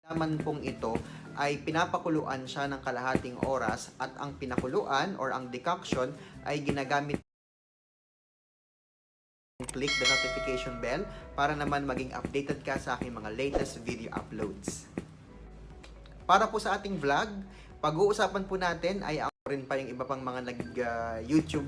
Naman pong ito ay pinapakuluan siya ng kalahating oras at ang pinakuluan or ang decoction ay ginagamit. Click the notification bell para naman maging updated ka sa aking mga latest video uploads. Para po sa ating vlog, pag-uusapan po natin ay ako rin pa yung iba pang mga YouTube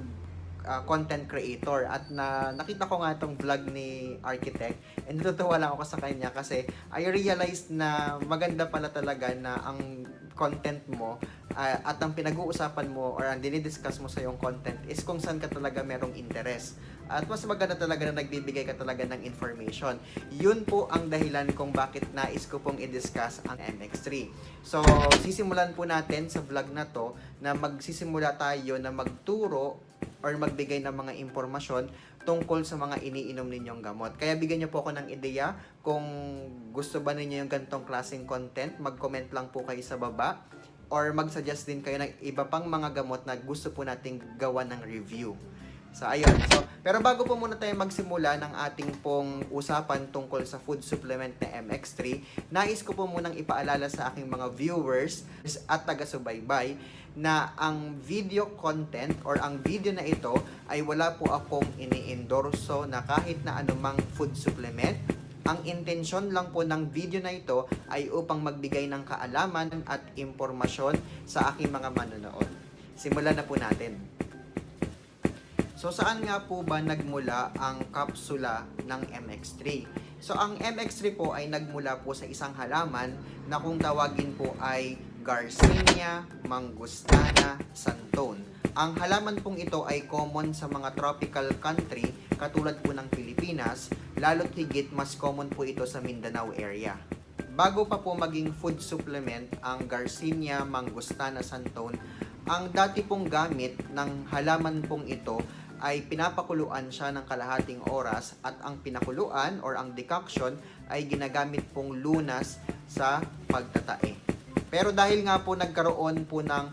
content creator at nakita ko nga itong vlog ni Architect and natutuwa lang ako sa kanya kasi I realized na maganda pala talaga na ang content mo at ang pinag-uusapan mo or ang dinidiscuss mo sa yung content is kung saan ka talaga merong interest at mas maganda talaga na nagbibigay ka talaga ng information. Yun po ang dahilan kung bakit nais ko pong i-discuss ang MX3. So, sisimulan po natin sa vlog na to na magsisimula tayo na magturo or magbigay ng mga impormasyon tungkol sa mga iniinom ninyong gamot. Kaya bigyan niyo po ako ng ideya kung gusto ba ninyo yung ganitong klaseng content, mag-comment lang po kayo sa baba or mag-suggest din kayo ng iba pang mga gamot na gusto po nating gawa ng review. So, ayun. So, pero bago po muna tayo magsimula ng ating pong usapan tungkol sa food supplement na MX3, nais ko po munang ipaalala sa aking mga viewers at taga-subaybay na ang video content or ang video na ito ay wala po akong ini-endorso na kahit na anumang food supplement. Ang intensyon lang po ng video na ito ay upang magbigay ng kaalaman at impormasyon sa aking mga manonood. Simulan na po natin. So, saan nga po ba nagmula ang kapsula ng MX3? So, ang MX3 po ay nagmula po sa isang halaman na kung tawagin po ay Garcinia mangustana santone. Ang halaman pong ito ay common sa mga tropical country katulad po ng Pilipinas, lalo't higit mas common po ito sa Mindanao area. Bago pa po maging food supplement ang Garcinia mangustana santone, ang dati pong gamit ng halaman pong ito ay pinapakuluan siya ng kalahating oras at ang pinakuluan or ang decoction ay ginagamit pong lunas sa pagtatae. Pero dahil nga po nagkaroon po ng